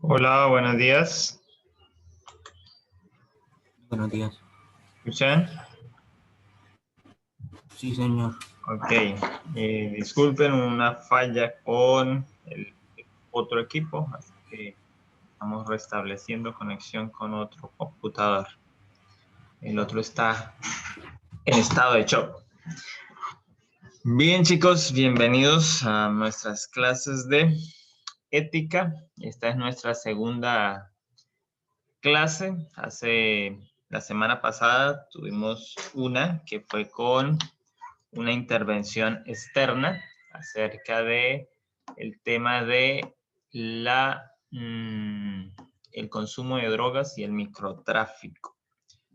Hola, buenos días. Buenos días. ¿Escuchan? Sí, señor. Ok. Disculpen una falla con el otro equipo, así que estamos restableciendo conexión con otro computador. El otro está en estado de shock. Bien, chicos, bienvenidos a nuestras clases de ética. Esta es nuestra segunda clase. Hace la semana pasada tuvimos una que fue con una intervención externa acerca de el tema de el consumo de drogas y el microtráfico.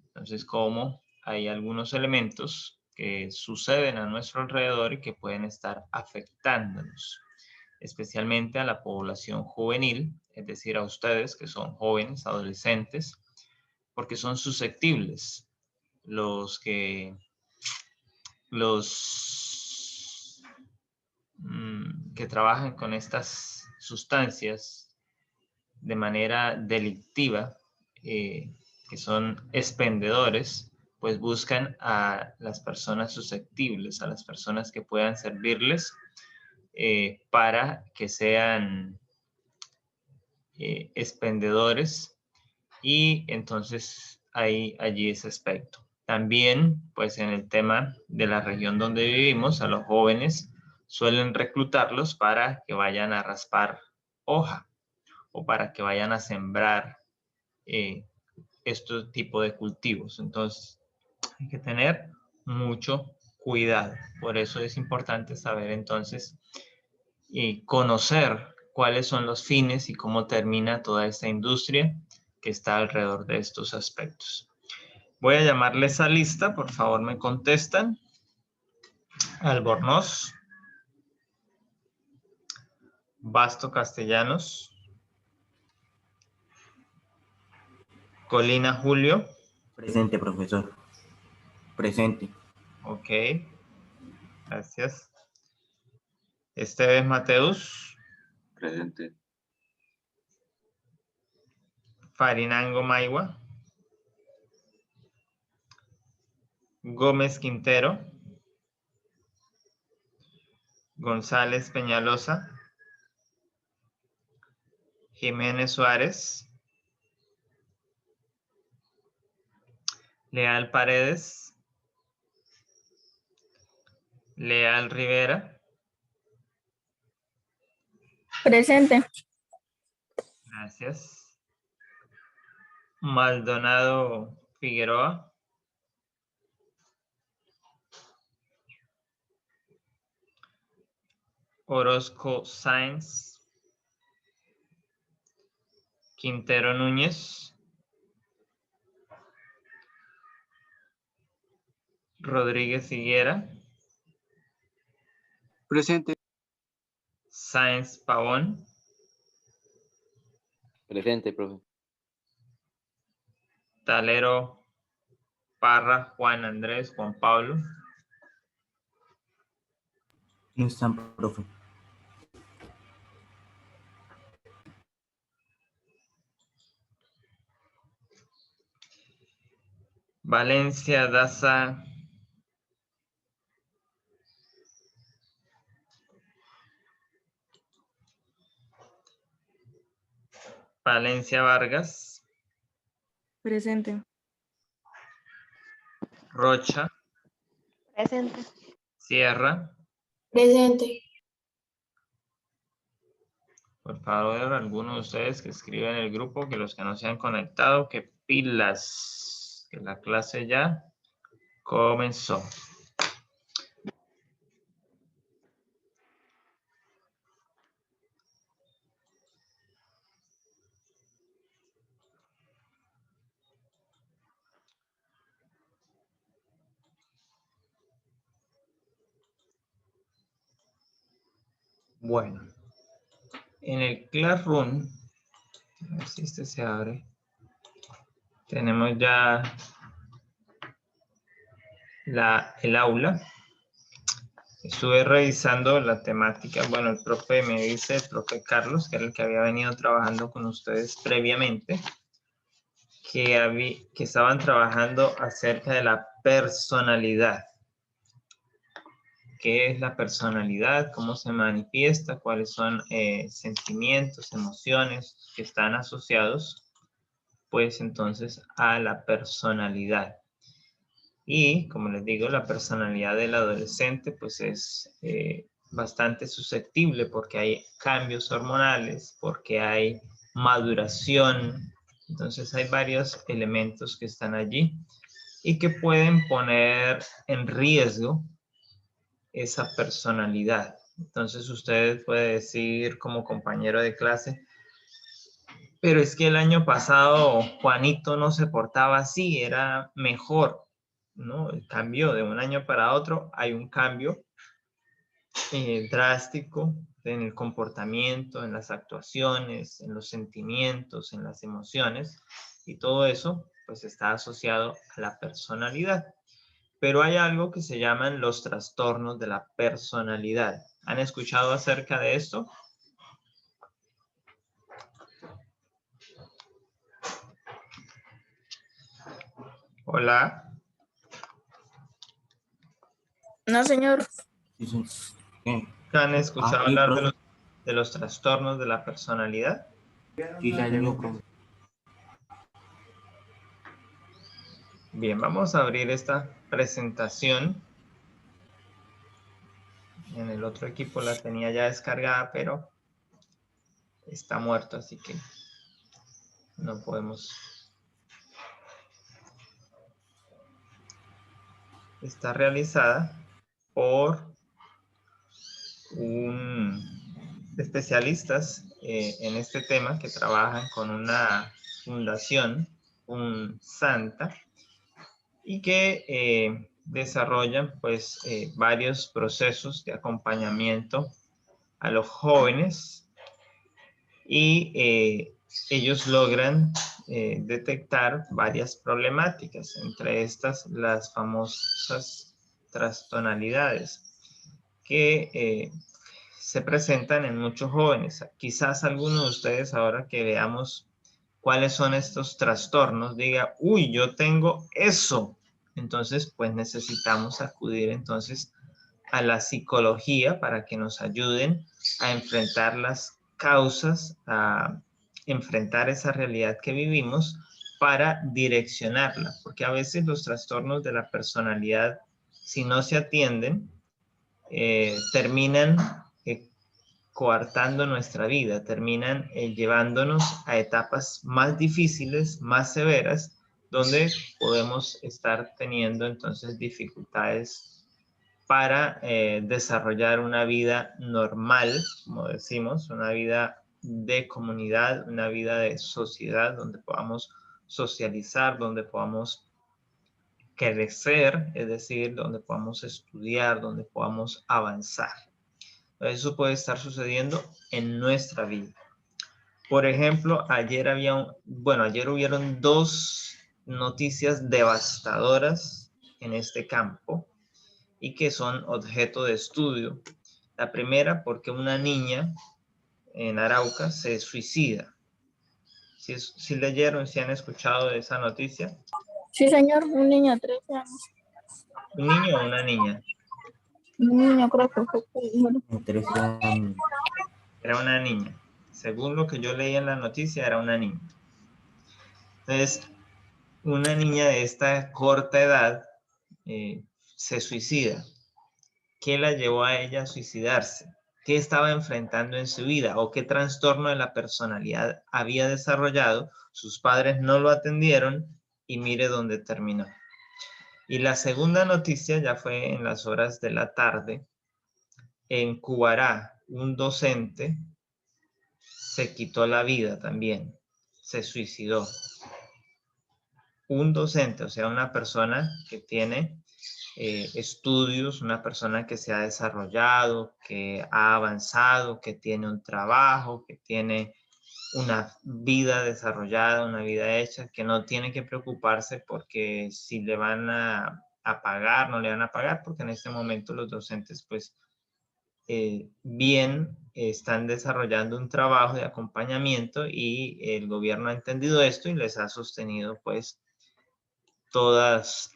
Entonces, cómo hay algunos elementos que suceden a nuestro alrededor y que pueden estar afectándonos, especialmente a la población juvenil, es decir, a ustedes que son jóvenes, adolescentes, porque son susceptibles los que trabajan con estas sustancias de manera delictiva, que son expendedores, pues buscan a las personas susceptibles, a las personas que puedan servirles para que sean expendedores, y entonces hay allí ese aspecto. También, pues en el tema de la región donde vivimos, a los jóvenes suelen reclutarlos para que vayan a raspar hoja o para que vayan a sembrar este tipo de cultivos. Entonces, hay que tener mucho cuidado. Por eso es importante saber entonces y conocer cuáles son los fines y cómo termina toda esta industria que está alrededor de estos aspectos. Voy a llamarles a lista, por favor me contestan. Albornoz, Basto Castellanos, Colina Julio. Presente, profesor. Presente. Ok, gracias. Esteves Mateus. Presente. Farinango Maigua. Gómez Quintero. González Peñalosa. Jiménez Suárez. Leal Paredes. Leal Rivera. Presente. Gracias. Maldonado Figueroa. Orozco Sáenz. Quintero Núñez. Rodríguez Higuera. Presente. Sáenz Pavón. Presente, profe. Talero Parra Juan Andrés Juan Pablo. No están, profe. Valencia Daza. Valencia Vargas. Presente. Rocha. Presente. Sierra. Presente. Por favor, algunos de ustedes que escriban en el grupo, que los que no se han conectado, que pilas, que la clase ya comenzó. Bueno, en el Classroom, a ver si este se abre, tenemos ya el aula. Estuve revisando la temática. Bueno, el profe me dice, el profe Carlos, que era el que había venido trabajando con ustedes previamente, que estaban trabajando acerca de la personalidad. ¿Qué es la personalidad? ¿Cómo se manifiesta? ¿Cuáles son sentimientos, emociones que están asociados, pues entonces, a la personalidad? Y, como les digo, la personalidad del adolescente, pues es bastante susceptible porque hay cambios hormonales, porque hay maduración. Entonces, hay varios elementos que están allí y que pueden poner en riesgo esa personalidad. Entonces usted puede decir como compañero de clase, pero es que el año pasado Juanito no se portaba así, era mejor, ¿no? Cambió de un año para otro, hay un cambio drástico en el comportamiento, en las actuaciones, en los sentimientos, en las emociones, y todo eso pues está asociado a la personalidad. Pero hay algo que se llaman los trastornos de la personalidad. ¿Han escuchado acerca de esto? Hola. No, señor. Sí, sí. ¿Qué? ¿Han escuchado Sí, hablar profe. de los trastornos de la personalidad? Sí, señor, profe. Bien, vamos a abrir esta presentación. En el otro equipo la tenía ya descargada, pero está muerto, así que no podemos. Está realizada por especialistas en este tema que trabajan con una fundación, un Santa, y que desarrollan pues varios procesos de acompañamiento a los jóvenes y ellos logran detectar varias problemáticas, entre estas las famosas trastonalidades que se presentan en muchos jóvenes. Quizás algunos de ustedes ahora que veamos cuáles son estos trastornos diga, uy, yo tengo eso. Entonces, pues necesitamos acudir entonces a la psicología para que nos ayuden a enfrentar las causas, a enfrentar esa realidad que vivimos para direccionarla, porque a veces los trastornos de la personalidad, si no se atienden, terminan coartando nuestra vida, terminan llevándonos a etapas más difíciles, más severas, donde podemos estar teniendo entonces dificultades para desarrollar una vida normal, como decimos, una vida de comunidad, una vida de sociedad, donde podamos socializar, donde podamos crecer, es decir, donde podamos estudiar, donde podamos avanzar. Eso puede estar sucediendo en nuestra vida. Por ejemplo, ayer hubieron dos noticias devastadoras en este campo y que son objeto de estudio. La primera, porque una niña en Arauca se suicida. ¿Sí leyeron, si han escuchado de esa noticia? Sí, señor. Un niño de 13 años. ¿Un niño o una niña? Un niño creo que fue. Bueno, 13 años. Era una niña. Según lo que yo leí en la noticia, era una niña. Entonces, una niña de esta corta edad se suicida. ¿Qué la llevó a ella a suicidarse? ¿Qué estaba enfrentando en su vida o qué trastorno de la personalidad había desarrollado? Sus padres no lo atendieron y mire dónde terminó. Y la segunda noticia ya fue en las horas de la tarde. En Cubará, un docente se quitó la vida también, se suicidó. Un docente, o sea, una persona que tiene estudios, una persona que se ha desarrollado, que ha avanzado, que tiene un trabajo, que tiene una vida desarrollada, una vida hecha, que no tiene que preocuparse porque si le van a a pagar, no le van a pagar, porque en este momento los docentes pues bien están desarrollando un trabajo de acompañamiento y el gobierno ha entendido esto y les ha sostenido pues todos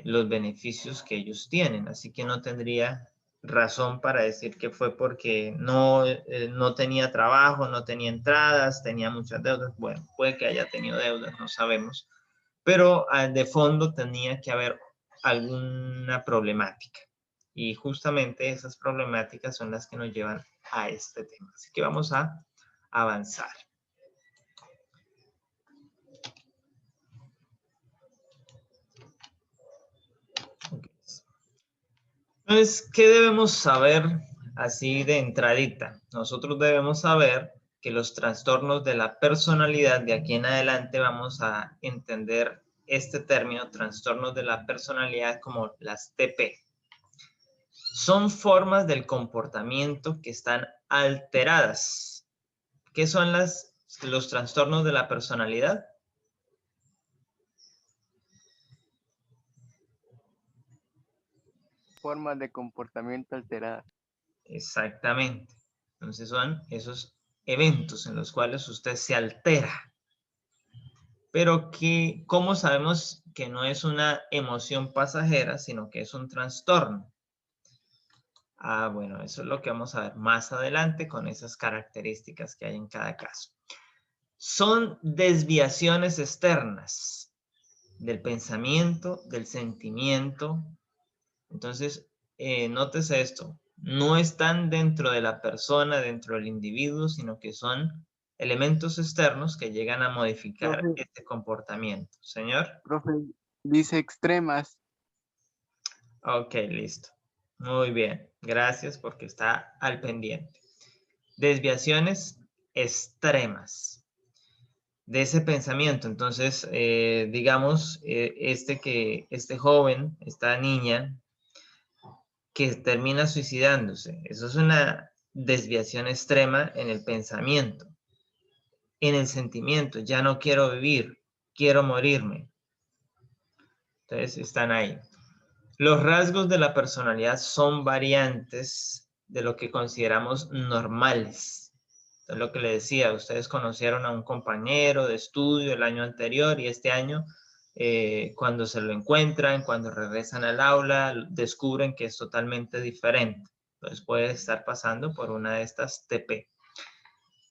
los beneficios que ellos tienen. Así que no tendría razón para decir que fue porque no tenía trabajo, no tenía entradas, tenía muchas deudas. Bueno, puede que haya tenido deudas, no sabemos. Pero de fondo tenía que haber alguna problemática. Y justamente esas problemáticas son las que nos llevan a este tema. Así que vamos a avanzar. Okay. Entonces, ¿qué debemos saber así de entradita? Nosotros debemos saber que los trastornos de la personalidad, de aquí en adelante vamos a entender este término, trastornos de la personalidad, como las TP. Son formas del comportamiento que están alteradas. ¿Qué son los trastornos de la personalidad? Formas de comportamiento alteradas. Exactamente. Entonces son esos eventos en los cuales usted se altera. Pero ¿cómo sabemos que no es una emoción pasajera, sino que es un trastorno? Ah, bueno, eso es lo que vamos a ver más adelante con esas características que hay en cada caso. Son desviaciones externas del pensamiento, del sentimiento. Entonces, nótese esto. No están dentro de la persona, dentro del individuo, sino que son elementos externos que llegan a modificar este comportamiento. Señor. Profe, dice extremas. Ok, listo. Muy bien. Gracias porque está al pendiente. Desviaciones extremas de ese pensamiento. Entonces, digamos, este joven, esta niña, que termina suicidándose. Eso es una desviación extrema en el pensamiento, en el sentimiento. Ya no quiero vivir, quiero morirme. Entonces, están ahí. Los rasgos de la personalidad son variantes de lo que consideramos normales. Entonces, lo que le decía, ustedes conocieron a un compañero de estudio el año anterior y este año, cuando se lo encuentran, cuando regresan al aula, descubren que es totalmente diferente. Entonces puede estar pasando por una de estas TP.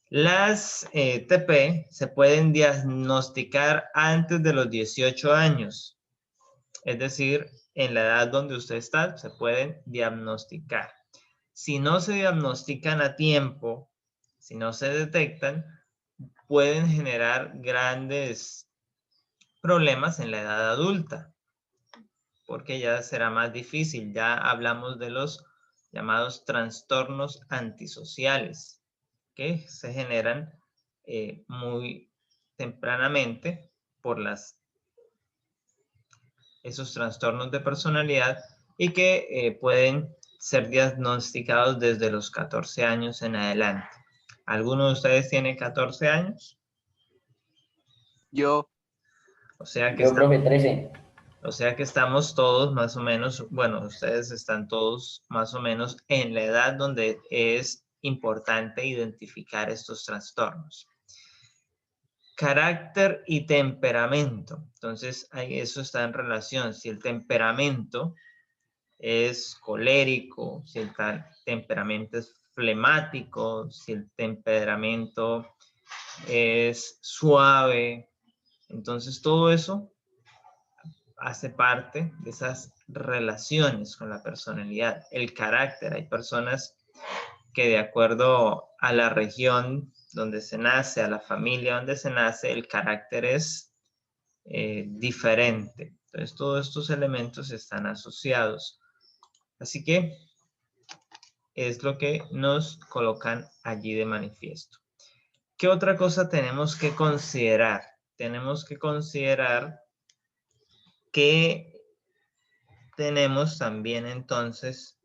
Las TP se pueden diagnosticar antes de los 18 años. Es decir, en la edad donde usted está, se pueden diagnosticar. Si no se diagnostican a tiempo, si no se detectan, pueden generar grandes problemas en la edad adulta, porque ya será más difícil. Ya hablamos de los llamados trastornos antisociales, que se generan muy tempranamente por esos trastornos de personalidad y que pueden ser diagnosticados desde los 14 años en adelante. ¿Alguno de ustedes tiene 14 años? Yo. O sea que Yo, profe, 13. O sea que estamos todos más o menos, bueno, ustedes están todos más o menos en la edad donde es importante identificar estos trastornos. Carácter y temperamento. Entonces, eso está en relación. Si el temperamento es colérico, si el temperamento es flemático, si el temperamento es suave, entonces todo eso hace parte de esas relaciones con la personalidad, el carácter. Hay personas que de acuerdo a la región donde se nace, a la familia donde se nace, el carácter es diferente. Entonces todos estos elementos están asociados. Así que es lo que nos colocan allí de manifiesto. ¿Qué otra cosa tenemos que considerar? Tenemos que considerar que tenemos también entonces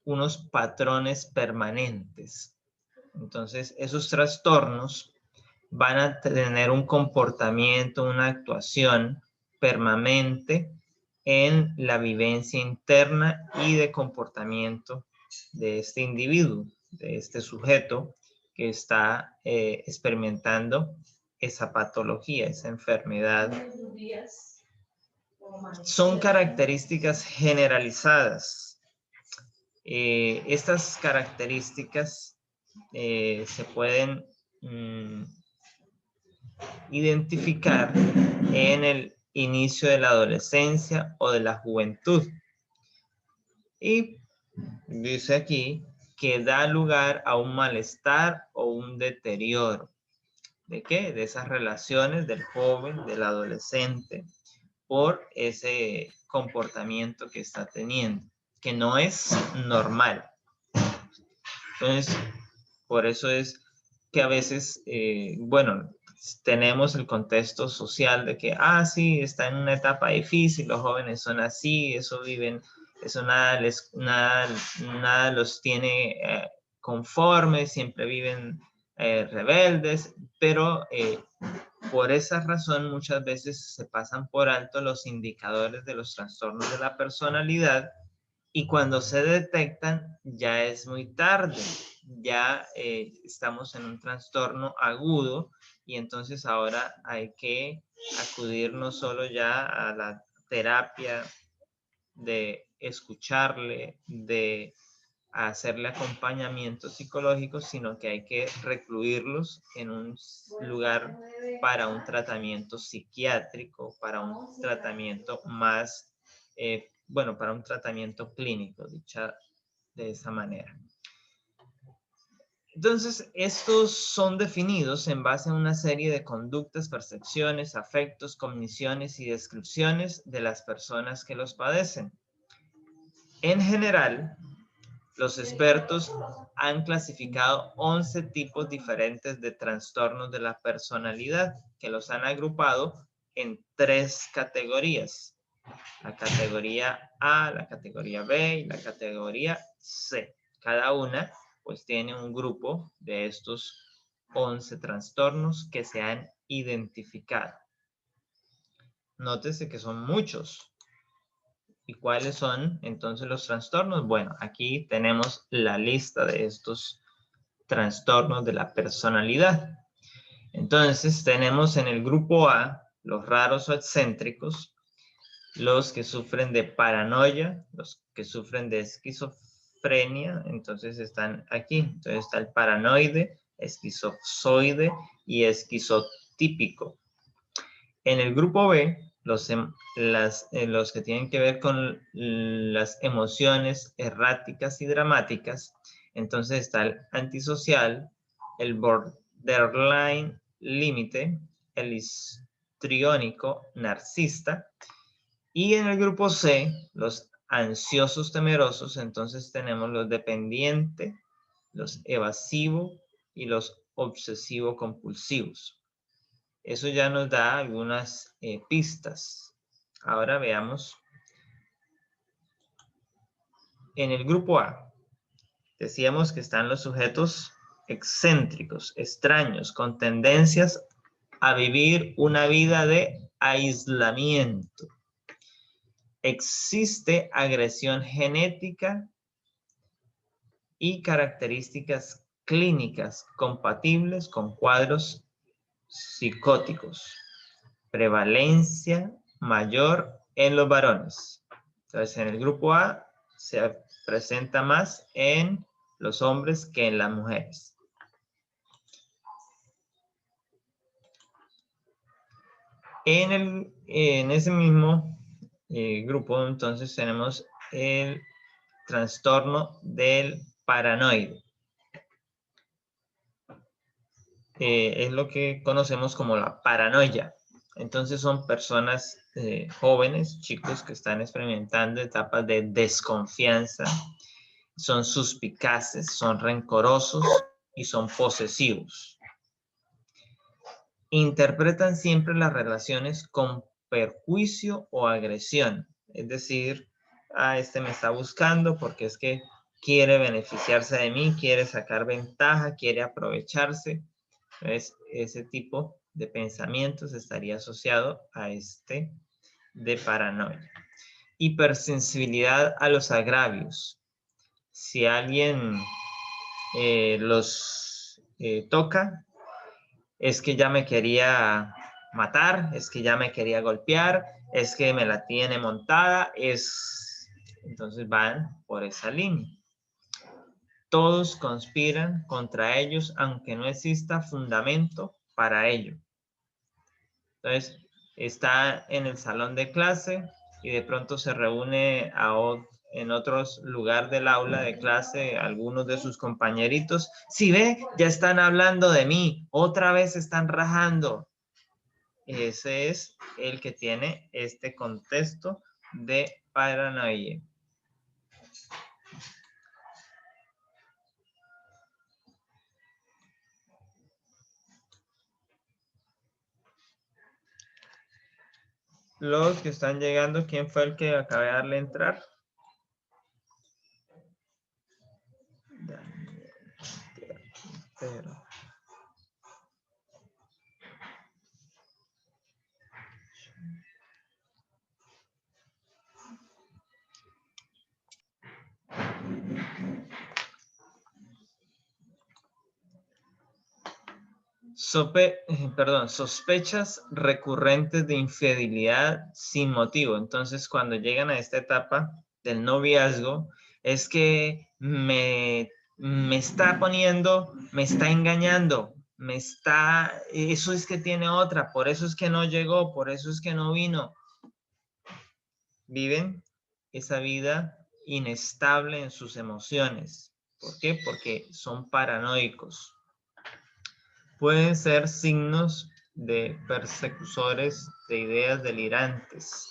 unos patrones permanentes. Entonces, esos trastornos van a tener un comportamiento, una actuación permanente en la vivencia interna y de comportamiento de este individuo, de este sujeto que está experimentando esa patología, esa enfermedad. Son características generalizadas. Estas características se pueden identificar en el inicio de la adolescencia o de la juventud. Y dice aquí que da lugar a un malestar o un deterioro. ¿De qué? De esas relaciones del joven, del adolescente, por ese comportamiento que está teniendo, que no es normal. Entonces, por eso es que a veces, bueno, tenemos el contexto social de que, sí, está en una etapa difícil, los jóvenes son así, eso viven, eso nada los tiene conformes, siempre viven rebeldes, pero por esa razón muchas veces se pasan por alto los indicadores de los trastornos de la personalidad y cuando se detectan ya es muy tarde, ya estamos en un trastorno agudo y entonces ahora hay que acudir no solo ya a la terapia de escucharle, de hacerle acompañamiento psicológico, sino que hay que recluirlos en un lugar para un tratamiento psiquiátrico, para un tratamiento más, bueno, para un tratamiento clínico, dicha de esa manera. Entonces, estos son definidos en base a una serie de conductas, percepciones, afectos, cogniciones y descripciones de las personas que los padecen. En general, los expertos han clasificado 11 tipos diferentes de trastornos de la personalidad, que los han agrupado en 3 categorías. La categoría A, la categoría B y la categoría C. Cada una pues tiene un grupo de estos 11 trastornos que se han identificado. Nótese que son muchos. ¿Y cuáles son entonces los trastornos? Bueno, aquí tenemos la lista de estos trastornos de la personalidad. Entonces tenemos en el grupo A los raros o excéntricos, los que sufren de paranoia, los que sufren de esquizofrenia, entonces están aquí. Entonces está el paranoide, esquizoide y esquizotípico. En el grupo B, los que tienen que ver con las emociones erráticas y dramáticas, entonces está el antisocial, el borderline límite, el histriónico narcisista, y en el grupo C, los ansiosos temerosos, entonces tenemos los dependientes, los evasivos y los obsesivo compulsivos. Eso ya nos da algunas pistas. Ahora veamos. En el grupo A, decíamos que están los sujetos excéntricos, extraños, con tendencias a vivir una vida de aislamiento. Existe agresión genética y características clínicas compatibles con cuadros psicóticos. Prevalencia mayor en los varones. Entonces, en el grupo A se presenta más en los hombres que en las mujeres. En ese mismo grupo, entonces, tenemos el trastorno del paranoide. Es lo que conocemos como la paranoia. Entonces son personas jóvenes, chicos que están experimentando etapas de desconfianza, son suspicaces, son rencorosos y son posesivos. Interpretan siempre las relaciones con perjuicio o agresión, es decir, este me está buscando porque es que quiere beneficiarse de mí, quiere sacar ventaja, quiere aprovecharse. Entonces, ese tipo de pensamientos estaría asociado a este de paranoia. hipersensibilidad a los agravios. Si alguien los toca, es que ya me quería matar, es que ya me quería golpear, es que me la tiene montada, entonces van por esa línea. Todos conspiran contra ellos, aunque no exista fundamento para ello. Entonces, está en el salón de clase y de pronto se reúne en otro lugar del aula de clase algunos de sus compañeritos. Si ve, ya están hablando de mí, otra vez están rajando. Ese es el que tiene este contexto de paranoia. Los que están llegando, ¿quién fue el que acabé de darle entrar? Daniel, Quintero. Sospechas recurrentes de infidelidad sin motivo. Entonces, cuando llegan a esta etapa del noviazgo, es que me está poniendo, me está engañando, eso es que tiene otra, por eso es que no llegó, por eso es que no vino. Viven esa vida inestable en sus emociones. ¿Por qué? Porque son paranoicos. Pueden ser signos de persecuciones de ideas delirantes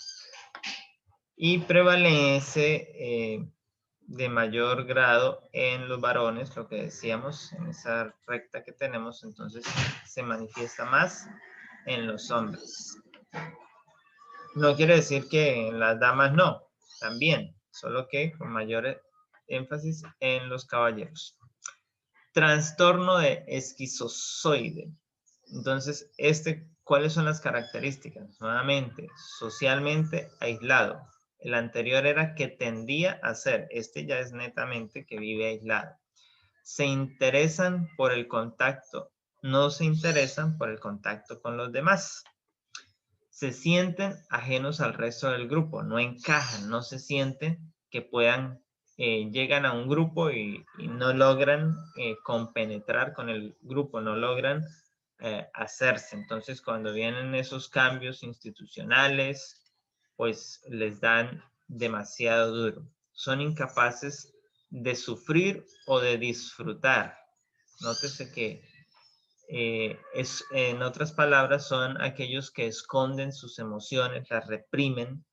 y prevalece de mayor grado en los varones, lo que decíamos en esa recta que tenemos, entonces se manifiesta más en los hombres. No quiere decir que en las damas no, también, solo que con mayor énfasis en los caballeros. Trastorno de esquizoide. Entonces, ¿cuáles son las características? Nuevamente, socialmente aislado. El anterior era que tendía a ser. Este ya es netamente que vive aislado. Se interesan por el contacto. No se interesan por el contacto con los demás. Se sienten ajenos al resto del grupo. No encajan, no se sienten que puedan llegan a un grupo y no logran compenetrar con el grupo, no logran hacerse. Entonces, cuando vienen esos cambios institucionales, pues les dan demasiado duro. Son incapaces de sufrir o de disfrutar. Nótese que en otras palabras, son aquellos que esconden sus emociones, las reprimen.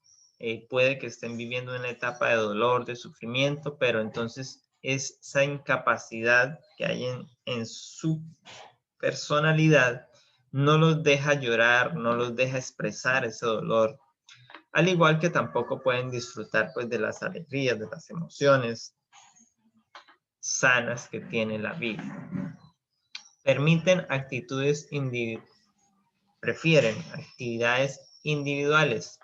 Puede que estén viviendo una etapa de dolor, de sufrimiento, pero entonces esa incapacidad que hay en su personalidad no los deja llorar, no los deja expresar ese dolor. Al igual que tampoco pueden disfrutar pues, de las alegrías, de las emociones sanas que tiene la vida. Prefieren actividades individuales,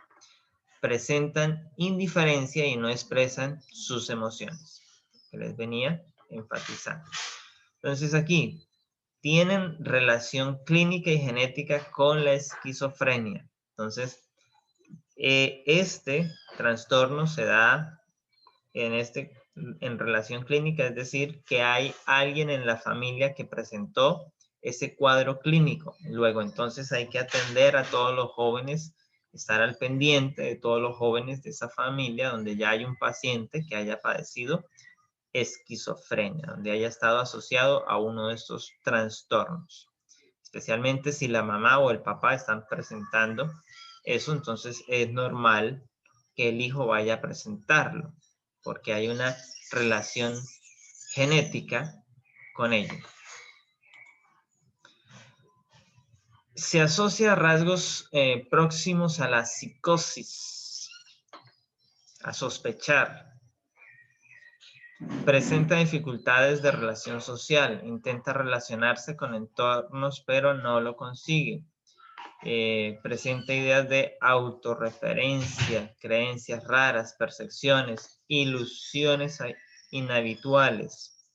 presentan indiferencia y no expresan sus emociones, que les venía enfatizando. Entonces aquí, tienen relación clínica y genética con la esquizofrenia. Entonces, este trastorno se da en relación clínica, es decir, que hay alguien en la familia que presentó ese cuadro clínico. Luego, entonces hay que atender a todos los jóvenes, estar al pendiente de todos los jóvenes de esa familia donde ya hay un paciente que haya padecido esquizofrenia, donde haya estado asociado a uno de estos trastornos. Especialmente si la mamá o el papá están presentando eso, entonces es normal que el hijo vaya a presentarlo, porque hay una relación genética con ello. Se asocia a rasgos próximos a la psicosis, a sospechar. Presenta dificultades de relación social, intenta relacionarse con entornos, pero no lo consigue. presenta ideas de autorreferencia, creencias raras, percepciones, ilusiones inhabituales.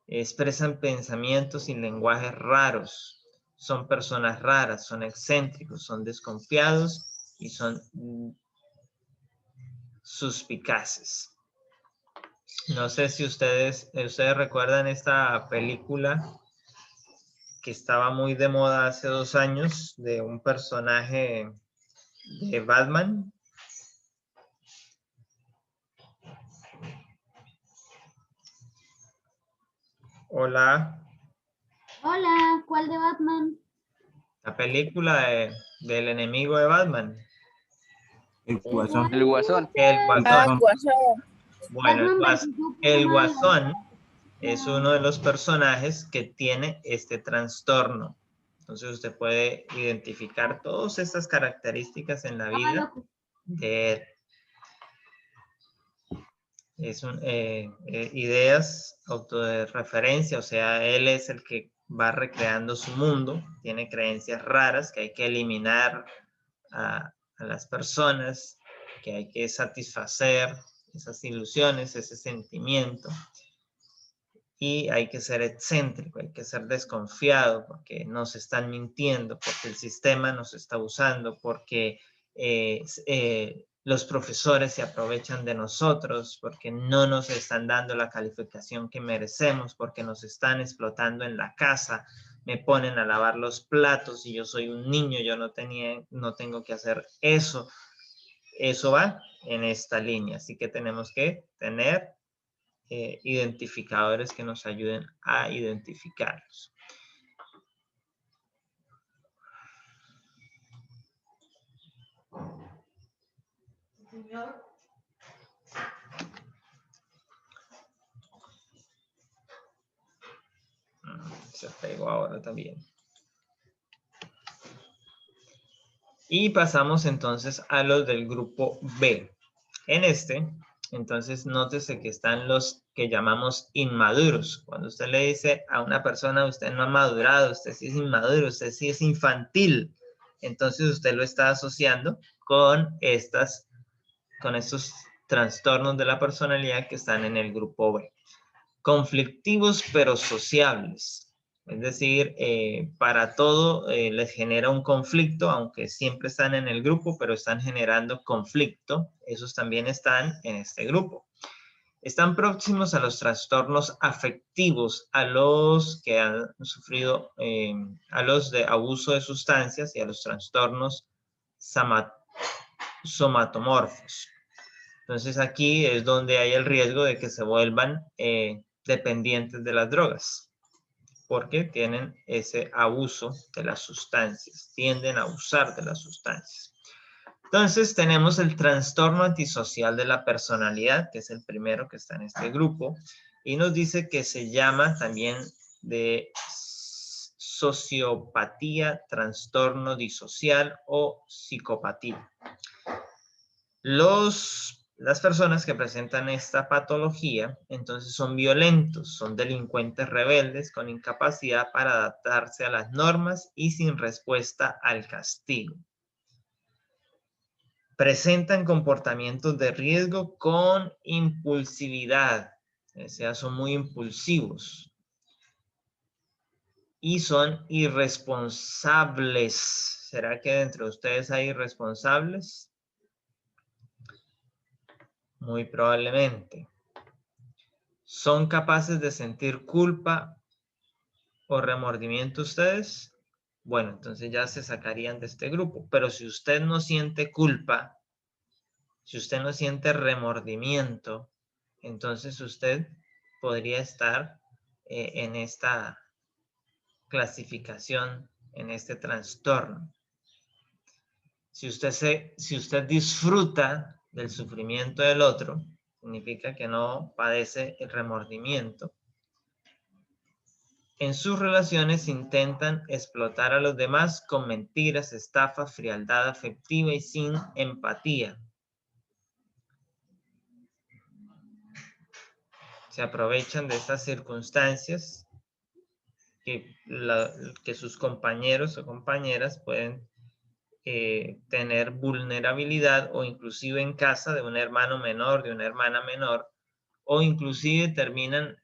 Expresan pensamientos y lenguajes raros. Son personas raras, son excéntricos, son desconfiados y son suspicaces. No sé si ustedes recuerdan esta película que estaba muy de moda hace 2 años de un personaje de Batman. Hola. Hola, ¿cuál de Batman? La película del enemigo de Batman. El Guasón. El Guasón. El Ah, Guasón. Guasón. Bueno, Batman versus el Superman. Guasón es uno de los personajes que tiene este trastorno. Entonces usted puede identificar todas estas características en la vida loco. de él. Es ideas autorreferencia, o sea, él es el que va recreando su mundo, tiene creencias raras que hay que eliminar a las personas, que hay que satisfacer esas ilusiones, ese sentimiento. Y hay que ser excéntrico, hay que ser desconfiado porque nos están mintiendo, porque el sistema nos está usando, porque los profesores se aprovechan de nosotros, porque no nos están dando la calificación que merecemos, porque nos están explotando en la casa, me ponen a lavar los platos y yo soy un niño, yo no tengo que hacer eso. Eso va en esta línea, así que tenemos que tener identificadores que nos ayuden a identificarlos. Se pegó ahora también. Y pasamos entonces a los del grupo B. En este, entonces nótese que están los que llamamos inmaduros. Cuando usted le dice a una persona, usted no ha madurado, usted sí es inmaduro, usted sí es infantil, entonces usted lo está asociando con estos trastornos de la personalidad que están en el grupo B. Conflictivos pero sociables. Es decir, para todo les genera un conflicto, aunque siempre están en el grupo, pero están generando conflicto. Esos también están en este grupo. Están próximos a los trastornos afectivos, a los que han sufrido, a los de abuso de sustancias y a los trastornos somatomorfos. Entonces aquí es donde hay el riesgo de que se vuelvan dependientes de las drogas, porque tienen ese abuso de las sustancias, tienden a abusar de las sustancias. Entonces tenemos el trastorno antisocial de la personalidad, que es el primero que está en este grupo, y nos dice que se llama también de sociopatía, trastorno disocial o psicopatía. Las personas que presentan esta patología, entonces son violentos, son delincuentes rebeldes con incapacidad para adaptarse a las normas y sin respuesta al castigo. Presentan comportamientos de riesgo con impulsividad, o sea, son muy impulsivos. Y son irresponsables. ¿Será que dentro de ustedes hay irresponsables? Muy probablemente. ¿Son capaces de sentir culpa o remordimiento ustedes? Bueno, entonces ya se sacarían de este grupo. Pero si usted no siente culpa, si usted no siente remordimiento, entonces usted podría estar en esta clasificación, en este trastorno. Si usted disfruta del sufrimiento del otro, significa que no padece el remordimiento. En sus relaciones intentan explotar a los demás con mentiras, estafas, frialdad afectiva y sin empatía. Se aprovechan de estas circunstancias que sus compañeros o compañeras pueden tener vulnerabilidad, o inclusive en casa de un hermano menor, de una hermana menor, o inclusive terminan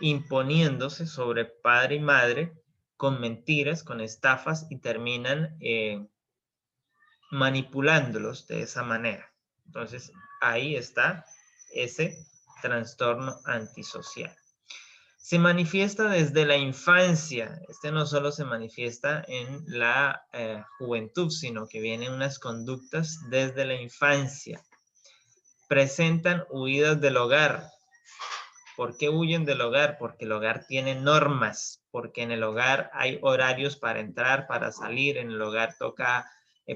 imponiéndose sobre padre y madre con mentiras, con estafas, y terminan manipulándolos de esa manera. Entonces, ahí está ese trastorno antisocial. Se manifiesta desde la infancia. Este no solo se manifiesta en la juventud, sino que vienen unas conductas desde la infancia. Presentan huidas del hogar. ¿Por qué huyen del hogar? Porque el hogar tiene normas, porque en el hogar hay horarios para entrar, para salir, en el hogar toca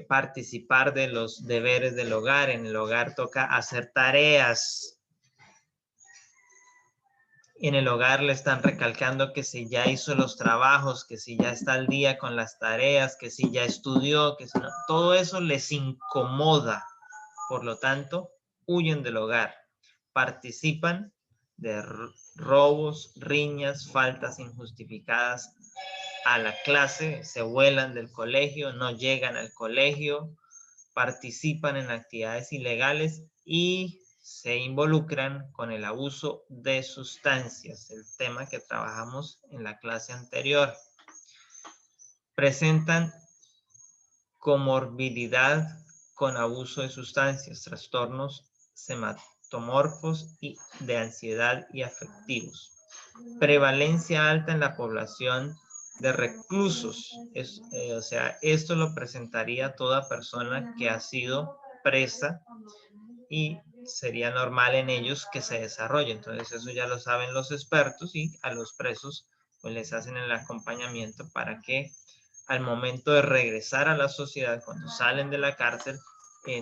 participar de los deberes del hogar, en el hogar toca hacer tareas. En el hogar le están recalcando que si ya hizo los trabajos, que si ya está al día con las tareas, que si ya estudió, que si no, todo eso les incomoda. Por lo tanto, huyen del hogar, participan de robos, riñas, faltas injustificadas a la clase, se vuelan del colegio, no llegan al colegio, participan en actividades ilegales y se involucran con el abuso de sustancias, el tema que trabajamos en la clase anterior. Presentan comorbilidad con abuso de sustancias, trastornos somatomorfos y de ansiedad y afectivos. Prevalencia alta en la población de reclusos. O sea, esto lo presentaría toda persona que ha sido presa, y sería normal en ellos que se desarrolle. Entonces eso ya lo saben los expertos, y a los presos pues les hacen el acompañamiento para que al momento de regresar a la sociedad, cuando salen de la cárcel,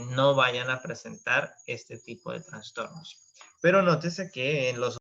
no vayan a presentar este tipo de trastornos. Pero nótese que en los